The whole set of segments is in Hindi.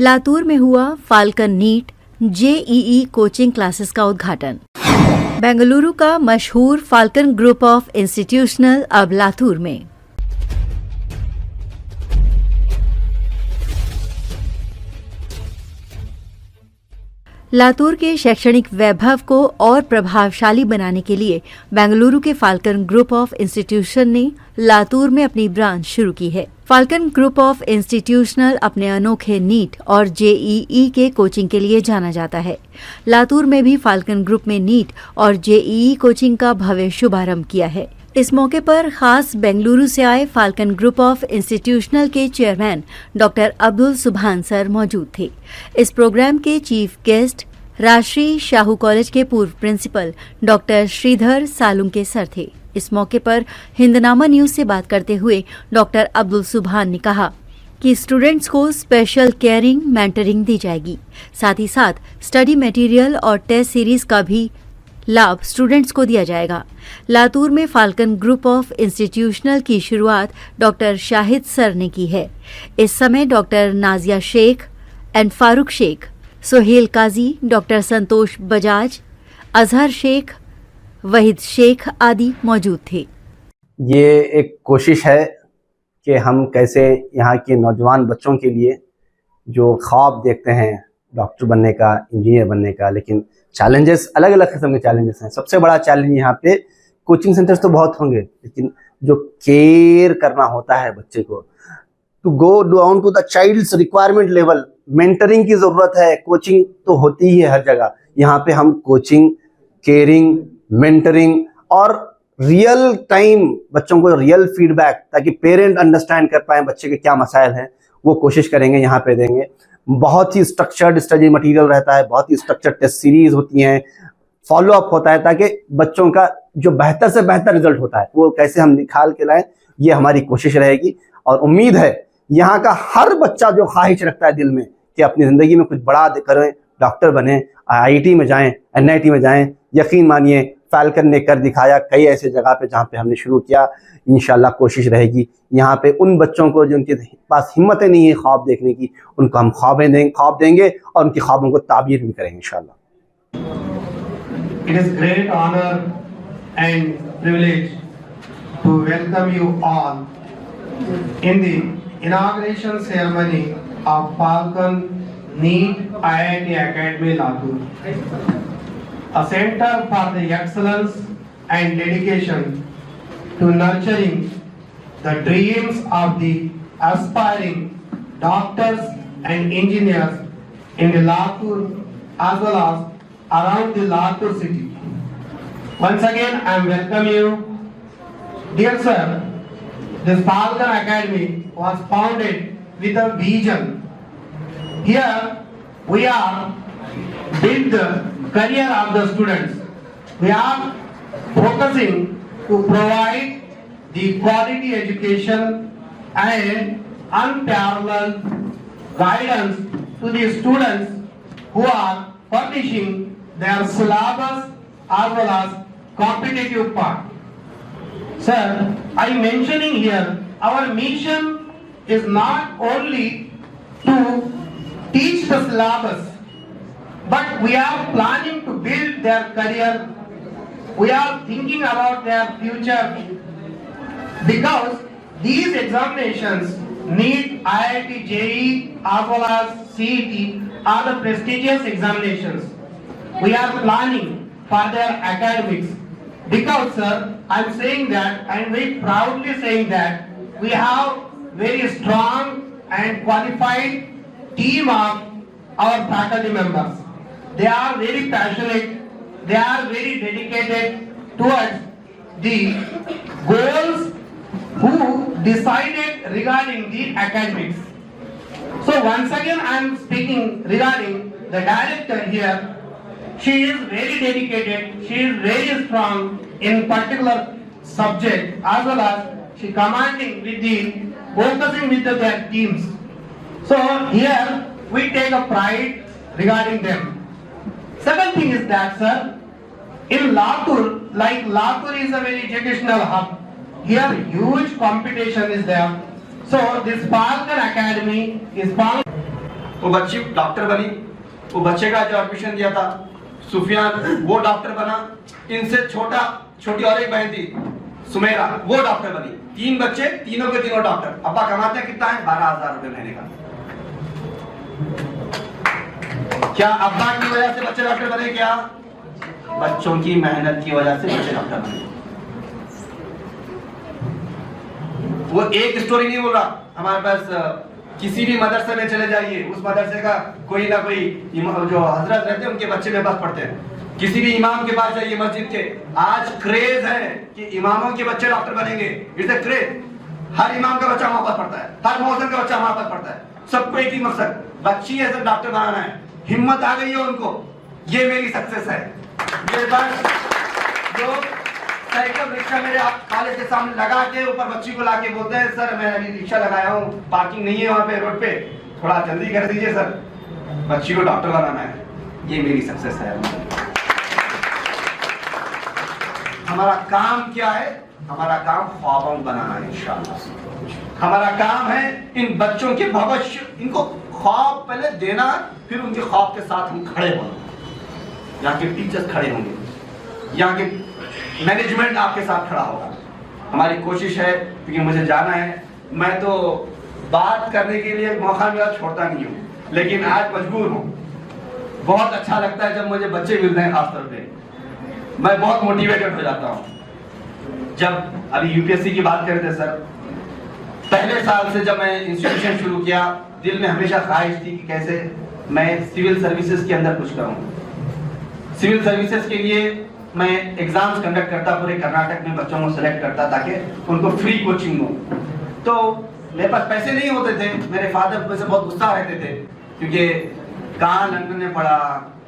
लातूर में हुआ Falcon NEET JEE coaching classes का उद्घाटन। बेंगलुरु का मशहूर फाल्कन ग्रुप ऑफ इंस्टीट्यूशनल अब लातूर में। लातूर के शैक्षणिक वैभव को और प्रभावशाली बनाने के लिए बेंगलुरु के फाल्कन ग्रुप ऑफ इंस्टीट्यूशन ने लातूर में अपनी ब्रांच शुरू की है। फाल्कन ग्रुप ऑफ इंस्टीट्यूशनल अपने अनोखे नीट और जेईई के कोचिंग के लिए जाना जाता है। लातूर में भी फाल्कन ग्रुप में नीट और जेईई कोचिंग का भव्य शुभारंभ किया है। इस मौके पर खास बेंगलुरु से आए फाल्कन ग्रुप ऑफ इंस्टीट्यूशनल के chairman doctor Abdul Subhan sir मौजूद थे। इस प्रोग्राम के chief guest Rajshri Shahu college के पूर्व principal doctor Shridhar Salunke sir थे। इस मौके पर हिंदनामा न्यूज से बात करते हुए डॉक्टर अब्दुल सुभान ने कहा कि स्टूडेंट्स को स्पेशल केयरिंग मेंटरिंग दी जाएगी। साथ ही साथ स्टडी मटेरियल और टेस्ट सीरीज का भी लाभ स्टूडेंट्स को दिया जाएगा। लातूर में फाल्कन ग्रुप ऑफ इंस्टीट्यूशनल की शुरुआत डॉक्टर शाहिद सर ने की है। इस समय doctor Nazia Sheikh and Farooq Sheikh, Sohail Qazi, doctor Santosh Bajaj, Azhar Sheikh, Waheed Sheikh आदि मौजूद थे। ये एक कोशिश है कि हम कैसे यहाँ के नौजवान बच्चों के लिए जो ख्वाब देखते हैं डॉक्टर बनने का, इंजीनियर बनने का, लेकिन चैलेंजेस अलग अलग किस्म के चैलेंजेस हैं। सबसे बड़ा चैलेंज यहाँ पे कोचिंग सेंटर्स तो बहुत होंगे, लेकिन जो केयर करना होता है बच्चे को, to go down to the child's requirement level, mentoring की ज़रूरत है। कोचिंग तो होती ही है हर जगह, यहाँ पे हम कोचिंग, केयरिंग, मेंटरिंग और रियल टाइम बच्चों को रियल फीडबैक, ताकि पेरेंट अंडरस्टैंड कर पाएँ बच्चे के क्या मसाइल हैं, वो कोशिश करेंगे, यहाँ पे देंगे। बहुत ही स्ट्रक्चर्ड स्टडी मटेरियल रहता है, बहुत ही स्ट्रक्चर्ड टेस्ट सीरीज होती हैं, फॉलो अप होता है, ताकि बच्चों का जो बेहतर से बेहतर रिजल्ट होता है वो कैसे हम निकाल के लाएं, ये हमारी कोशिश रहेगी। और उम्मीद है यहाँ का हर बच्चा जो ख्वाहिश रखता है दिल में कि अपनी ज़िंदगी में कुछ बड़ा करें, डॉक्टर बने, आईआईटी में जाएं, एनआईटी में जाएं, यकीन मानिए फाल्कन ने कर दिखाया कई ऐसे जगह पे जहाँ पे हमने शुरू किया। इंशाल्लाह कोशिश रहेगी यहाँ पे उन बच्चों को जिनके पास हिम्मतें नहीं है ख्वाब देखने की, उनको हम ख्वाब देंगे और उनकी ख्वाबों को ताबीर भी करेंगे इंशाल्लाह। It is great honor and privilege to welcome you all in the inauguration ceremony of Falcon NEET IIT Academy Latur, a center for the excellence and dedication to nurturing the dreams of the aspiring doctors and engineers in the Latur as well as around the Latur city. Once again, I am welcome you. Dear sir, this Falcon Academy was founded with a vision. Here we are build the career of the students. We are focusing to provide the quality education and unparalleled guidance to the students who are furnishing their syllabus as well as competitive part. Sir, I am mentioning here our mission is not only to teach the syllabus, but we are planning to build their career. We are thinking about their future because these examinations NEET, IIT, JEE as well as CET are the prestigious examinations. We are planning for their academics because sir, I am saying that, I am very proudly saying that we have very strong and qualified team of our faculty members. They are very passionate, they are very dedicated towards the goals who decided regarding the academics. So once again I am speaking regarding the director here. She is very dedicated, she is very strong in particular subject as well as she commanding with the focusing with their teams. So here we take a pride regarding them. Second thing is that sir, in Latur, like Latur is a very educational hub, here huge competition is there. So this Falcon Academy is found वो बच्ची डॉक्टर बनी, वो बच्चे का जो एडमिशन दिया था सुफियान वो डॉक्टर बना, इनसे छोटी और एक बहन थी सुमेरा वो डॉक्टर बनी। 3 बच्चे, तीनों के तीनों डॉक्टर। अब्बा कमाते हैं कितना है? 12,000 रुपए महीने का। क्या अब्बा की वजह से बच्चे डॉक्टर बने? क्या बच्चों की मेहनत की वजह से बच्चे डॉक्टर बने। वो एक स्टोरी नहीं बोल रहा, हमारे पास किसी भी मदरसे में चले जाइए, उस मदरसे का कोई ना कोई जो हजरत रहते हैं उनके बच्चे मेरे पास पढ़ते हैं। किसी भी इमाम के पास जाइए मस्जिद के, आज क्रेज है कि इमामों के बच्चे डॉक्टर बनेंगे। It's a craze. हर इमाम का बच्चा वहां पर पढ़ता है, हर मौसम का बच्चा वहां पर पढ़ता है। सबको एक ही मकसद, बच्ची है सब डॉक्टर बनाना है। हिम्मत आ गई है उनको, ये मेरी सक्सेस है। मेरे पास जो साइकिल रिक्शा मेरे कॉलेज के सामने लगा के ऊपर बच्ची को लाके बोलते हैं सर मैं अभी रिक्शा लगाया हूँ, पार्किंग नहीं है वहाँ पे रोड पे, थोड़ा जल्दी कर दीजिए सर, बच्ची को डॉक्टर बनाना है। ये मेरी सक्सेस है। हमारा काम क्या है? हमारा काम ख्वाबों बनाना है इंशाअल्लाह। हमारा काम है इन बच्चों के भविष्य, इनको ख्वाब पहले देना, फिर उनके ख्वाब के साथ हम खड़े होंगे। यहाँ के टीचर्स खड़े होंगे, यहाँ के मैनेजमेंट आपके साथ खड़ा होगा। हमारी कोशिश है, क्योंकि मुझे जाना है, मैं तो बात करने के लिए मौका मिला छोड़ता नहीं हूँ, लेकिन आज मजबूर हूँ। बहुत अच्छा लगता है जब मुझे बच्चे मिलते हैं, खासतौर पे मैं बहुत मोटिवेटेड हो जाता हूँ। जब अभी यूपीएससी की बात करते सर, पहले साल से जब मैं इंस्टीट्यूशन शुरू किया, दिल में हमेशा ख्वाहिश थी कि कैसे मैं सिविल सर्विसेज के अंदर कुछ करूँ। सिविल सर्विसेज के लिए मैं एग्जाम्स कंडक्ट करता, पूरे कर्नाटक में बच्चों को सेलेक्ट करता ताकि उनको फ्री कोचिंग हो। तो मेरे पास पैसे नहीं होते थे, मेरे फादर मुझसे बहुत गुस्सा रहते थे, क्योंकि कहाँ लंदन में पढ़ा,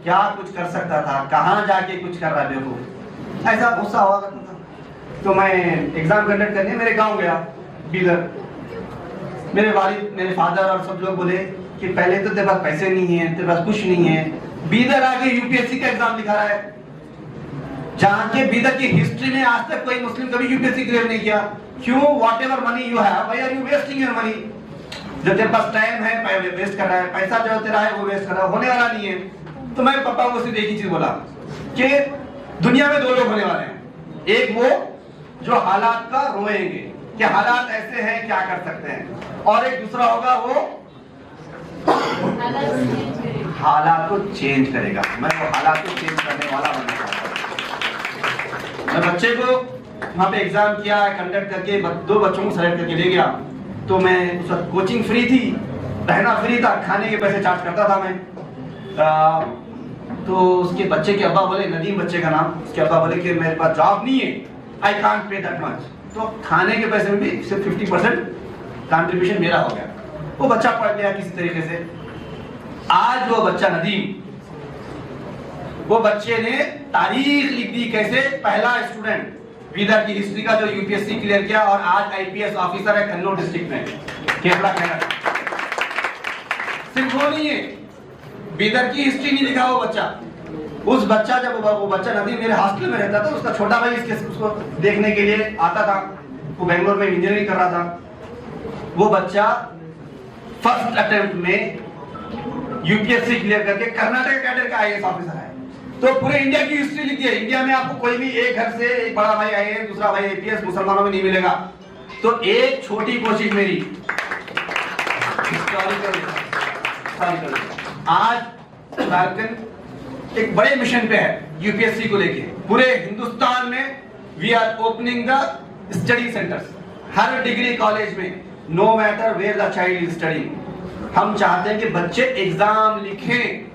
क्या कुछ कर सकता था, कहाँ जाके कुछ कर रहा है बेवकूफ, ऐसा गुस्सा हुआ करता था। तो मैं एग्जाम कंडक्ट करने मेरे गाँव गया बीदर। मेरे वालिद, मेरे फादर और सब लोग बोले कि पहले तो तेरे पास पैसे नहीं है, तेरे पास कुछ नहीं है, बीदर आके यूपीएससी का एग्जाम लिखा रहा है, जहाँ के बीदर की हिस्ट्री में आज तक कोई मुस्लिम कभी यूपीएससी क्लियर नहीं किया। क्यों? Whatever money you have, why are you wasting your money? जब तेरे पास टाइम है वेस्ट कर रहा है, पैसा जो तेरा है वो वेस्ट कर रहा है, होने वाला नहीं है। तो मैं पापा को सिर्फ एक ही चीज बोला कि दुनिया में 2 लोग होने वाले हैं, एक वो जो हालात का रोएंगे कि हालात ऐसे हैं क्या कर सकते हैं, और एक दूसरा होगा वो हालात को चेंज करेगा। मैं वो हालात को चेंज करने वाला बनना चाहता हूँ। मैं बच्चे को वहाँ पे एग्जाम किया, कंडक्ट करके 2 बच्चों को सेलेक्ट करके ले गया। तो मैं उस वक्त कोचिंग फ्री थी, रहना फ्री था, खाने के पैसे चार्ज करता था मैं। तो उसके बच्चे के अब्बा बोले, नदीम बच्चे का नाम, उसके अब्बा बोले कि मेरे पास जॉब नहीं है, I can't pay that much. तो खाने के पैसे में भी सिर्फ 50% कंट्रीब्यूशन मेरा हो गया। वो बच्चा पढ़ गया किसी तरीके से। आज वो बच्चा नदीम, वो बच्चे ने तारीख लिख दी, कैसे पहला स्टूडेंट बीदर की हिस्ट्री का जो यूपीएससी क्लियर किया, और आज आईपीएस ऑफिसर है कन्नौर डिस्ट्रिक्ट में, केरला के। सिर्फ वो नहीं है, बीदर की हिस्ट्री नहीं लिखा वो बच्चा। उस बच्चा, जब वो बच्चा नदीम मेरे हॉस्टल में रहता था, उसका छोटा भाई उसको देखने के लिए आता था, वो बेंगलोर में इंजीनियरिंग कर रहा था। वो बच्चा फर्स्ट अटेम्प्ट में यूपीएससी क्लियर करके कर्नाटक कैडर का आईएएस ऑफिसर है। तो पूरे इंडिया की हिस्ट्री लिखी है। इंडिया में आपको कोई भी एक घर से एक बड़ा भाई आईएएस, दूसरा भाई आईपीएस मुसलमानों में नहीं मिलेगा। तो एक छोटी कोशिश मेरी आज फाल्कन एक बड़े मिशन पे है यूपीएससी को लेके। पूरे हिंदुस्तान में we are opening the study centres, हर डिग्री कॉलेज में, no matter where the child is study. हम चाहते हैं कि बच्चे एग्जाम लिखें,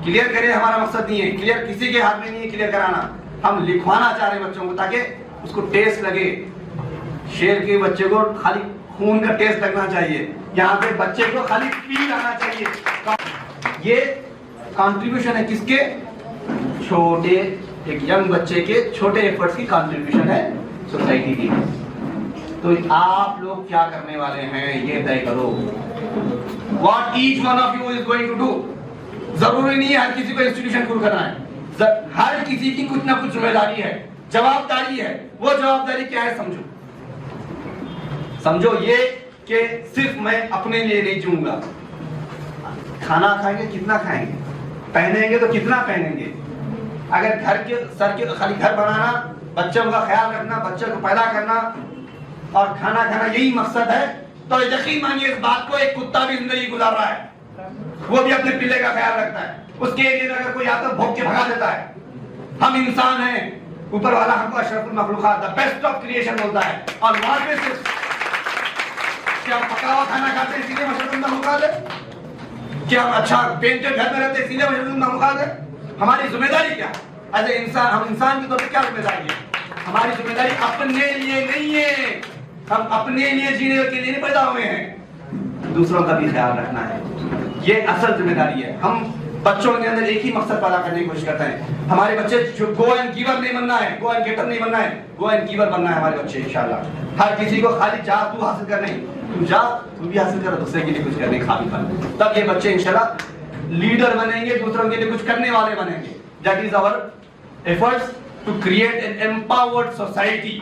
क्लियर करें। हमारा मकसद नहीं है क्लियर, किसी के हाथ में नहीं है क्लियर कराना, हम लिखवाना चाह रहे हैं बच्चों को, ताकि उसको टेस्ट लगे। शेर के बच्चे को खाली खून का टेस्ट लगना चाहिए, यहाँ पे बच्चे को खाली फील आना चाहिए। ये कंट्रीब्यूशन है किसके? छोटे, एक यंग बच्चे के छोटे एफर्ट्स की कंट्रीब्यूशन है सोसाइटी की। तो आप लोग क्या करने वाले हैं ये तय करो। What each one of you is going to do। जरूरी नहीं है हर किसी को इंस्टीट्यूशन शुरू करना है, हर किसी की कुछ ना कुछ जिम्मेदारी है, जवाबदारी है। वो जवाबदारी क्या है समझो। समझो ये कि सिर्फ मैं अपने लिए नहीं जीऊंगा, खाना खाएंगे कितना खाएंगे, पहनेंगे तो कितना पहनेंगे। अगर घर के सर के खाली घर बनाना, बच्चों का ख्याल रखना, बच्चों को पैदा करना और खाना खाना यही मकसद है, तो यकीन मानिए इस बात को एक कुत्ता भी जिंदगी गुजार रहा है, वो भी अपने पिल्ले का ख्याल रखता है, उसके एरिया में अगर कोई आता है भोग के भगा देता है। हम इंसान हैं, ऊपर वाला हमको अशरफुल मखलूकात, द बेस्ट ऑफ क्रिएशन बोलता है, और वहां पे क्या हम पका हुआ खाना खाते हैं इसीलिए अशरफुल मखलूकात है? क्या हम अच्छा पेंटेड घर में रहते हैं इसीलिए अशरफुल मखलूकात है? हमारी जिम्मेदारी क्या एज ए इंसान, हम इंसान की तौर पर क्या जिम्मेदारी है? हमारी जिम्मेदारी अपने लिए नहीं है, हम अपने लिए जीने के लिए नहीं पैदा हुए हैं, दूसरों का भी ख्याल रखना है, ये असल जिम्मेदारी है। हम बच्चों के अंदर एक ही मकसद पैदा करने की कोशिश करते हैं, हमारे बच्चे जो गो एंड गिवर नहीं बनना है, गो एंड गेटर नहीं बनना है, गो एंड गिवर बनना है हमारे बच्चे इंशाल्लाह। हर किसी को खाली जा तू हासिल कर, नहीं तू जा तू भी हासिल कर, दूसरे के लिए कुछ करने खा भी कर, तब ये बच्चे इंशाल्लाह लीडर बनेंगे, दूसरों के लिए कुछ करने वाले बनेंगे। That is our efforts to create an empowered society,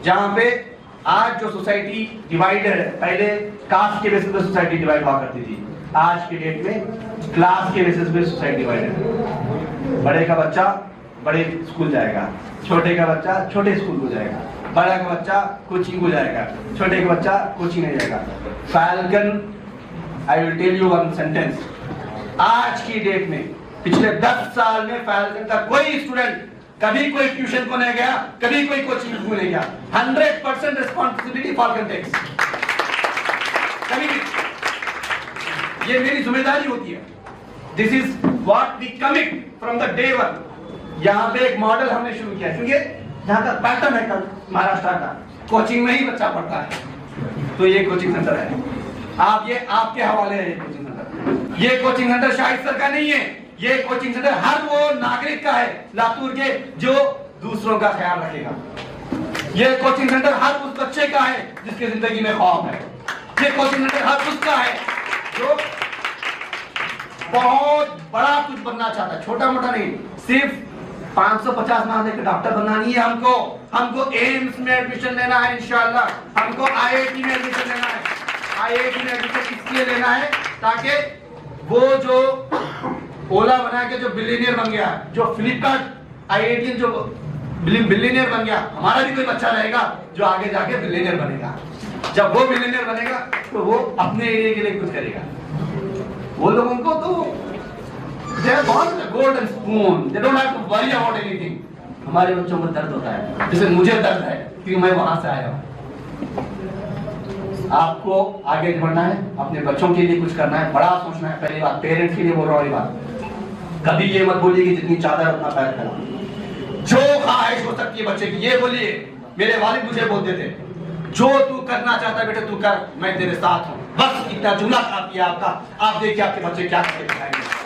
जहां पे आज जो सोसाइटी डिवाइडेड है, पहले कास्ट के बेसिस पे सोसाइटी डिवाइड हुआ करती थी, आज के डेट में क्लास के बेसिस पे सोसाइटी डिवाइडेड है। बड़े का बच्चा बड़े स्कूल जाएगा, छोटे का बच्चा छोटे स्कूल को जाएगा, बड़ा का बच्चा कोचिंग को जाएगा, छोटे का बच्चा कोचिंग नहीं जाएगा। Falcon, I will tell you one sentence, आज की डेट में पिछले 10 साल में फैल्कन का कोई स्टूडेंट कभी कोई ट्यूशन को नहीं गया, कभी कोई कोचिंग को नहीं गया। 100% रिस्पॉन्सिबिलिटी फैल्कन टेक्स, कभी भी। ये मेरी जिम्मेदारी होती है। This is what we commit from the day one. यहाँ पे एक मॉडल हमने शुरू किया, क्योंकि यहाँ का पैटर्न है कल महाराष्ट्र का, कोचिंग में ही बच्चा पढ़ता है, तो ये कोचिंग सेंटर है। आप ये आपके हवाले है, ये कोचिंग सेंटर, ये कोचिंग सेंटर शाहिद सर का नहीं है, ये कोचिंग सेंटर हर वो नागरिक का है लातूर के जो दूसरों का ख्याल रखेगा। ये कोचिंग सेंटर हर उस बच्चे का है जिसकी जिंदगी में ख्वाब है। ये कोचिंग सेंटर हर उसका है जो बहुत बड़ा कुछ बनना चाहता है, छोटा मोटा नहीं। सिर्फ 550 मार्क्स लेकर डॉक्टर बनना नहीं है हमको एम्स में एडमिशन लेना है इंशाल्लाह, हमको आईआईटी में एडमिशन लेना है। आईआईटी में एडमिशन इसलिए लेना है ताकि वो जो ओला बना के जो बिलियनियर बन गया, जो फ्लिपकार्ट आईआईटी जो बिलियनियर बन गया, हमारा भी कोई बच्चा रहेगा जो आगे जाके बिलियनियर बनेगा। जब वो बिलियनियर बनेगा तो वो अपने एरिया के लिए कुछ करेगा। वो लोगों को तो they are born with a golden spoon, they don't have to worry about anything। हमारे बच्चों को दर्द होता है, जैसे मुझे दर्द है क्योंकि मैं वहां से आया हूं। आपको आगे बढ़ना है, अपने बच्चों के लिए कुछ करना है, बड़ा सोचना है। पहली बात पेरेंट्स के लिए बोल रहा हूँ, ये बात कभी ये मत बोलिए कि जितनी चादर उतना पैर फैला। जो ख्वाहिश हो सकती है बच्चे की ये बोलिए। मेरे वालिद मुझे बोलते थे, जो तू करना चाहता है बेटे तू कर, मैं तेरे साथ हूं। बस इतना जुमला काफी है आपका। आप देखिए आपके बच्चे क्या करके दिखाएंगे।